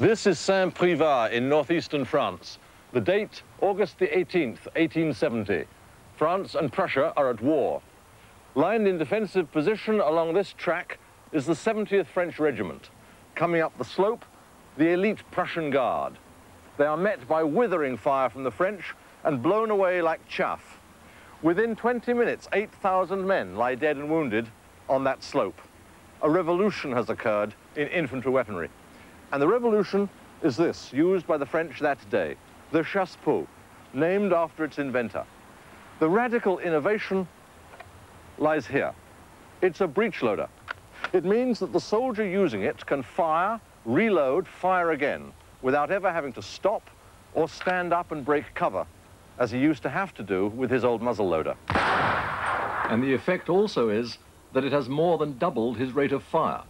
This is Saint-Privat in northeastern France. The date, August the 18th, 1870. France and Prussia are at war. Lined in defensive position along this track is the 70th French Regiment. Coming up the slope, the elite Prussian Guard. They are met by withering fire from the French and blown away like chaff. Within 20 minutes, 8,000 men lie dead and wounded on that slope. A revolution has occurred in infantry weaponry. And the revolution is this, used by the French that day, the chasse-pot, named after its inventor. The radical innovation lies here. It's a breech loader. It means that the soldier using it can fire, reload, fire again, without ever having to stop or stand up and break cover, as he used to have to do with his old muzzle loader. And the effect also is that it has more than doubled his rate of fire.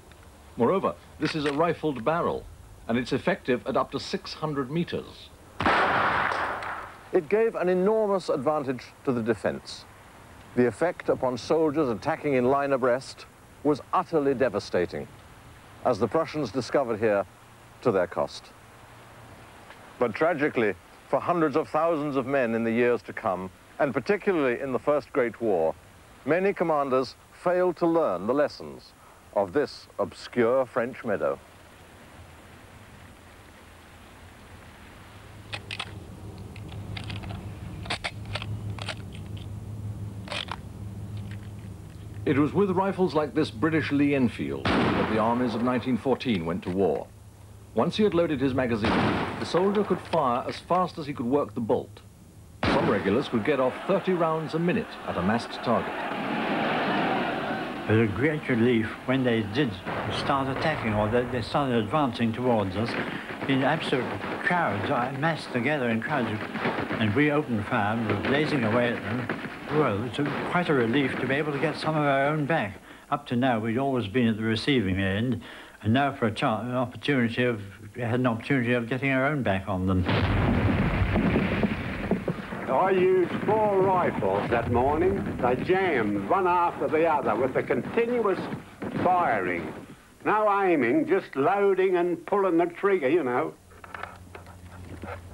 Moreover, this is a rifled barrel, and it's effective at up to 600 meters. It gave an enormous advantage to the defense. The effect upon soldiers attacking in line abreast was utterly devastating, as the Prussians discovered here to their cost. But tragically, for hundreds of thousands of men in the years to come, and particularly in the First Great War, many commanders failed to learn the lessons of this obscure French meadow. It was with rifles like this British Lee Enfield that the armies of 1914 went to war. Once he had loaded his magazine, the soldier could fire as fast as he could work the bolt. Some regulars could get off 30 rounds a minute at a massed target. It was a great relief when they did start attacking, or they started advancing towards us in absolute crowds, massed together in crowds, and we opened fire and were blazing away at them. Well, it's quite a relief to be able to get some of our own back. Up to now, we'd always been at the receiving end, and now for we had an opportunity of getting our own back on them. I used 4 rifles that morning. They jammed one after the other with a continuous firing. No aiming, just loading and pulling the trigger, you know.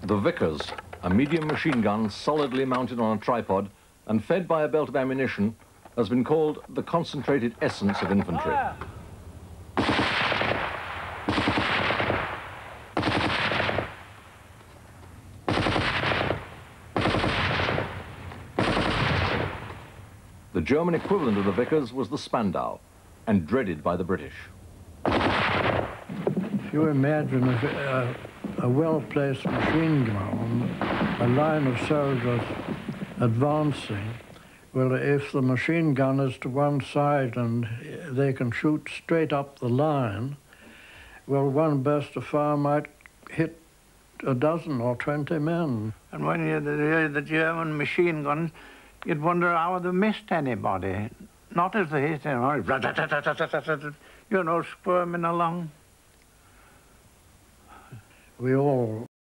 The Vickers, a medium machine gun solidly mounted on a tripod and fed by a belt of ammunition, has been called the concentrated essence of infantry. The German equivalent of the Vickers was the Spandau, and dreaded by the British. If you imagine a well-placed machine gun, a line of soldiers advancing, well, if the machine gun is to one side and they can shoot straight up the line, well, one burst of fire might hit a dozen or 20 men. And when you hear the German machine guns, you'd wonder how they missed anybody. Not as they hit anyone, you know, squirming along. We all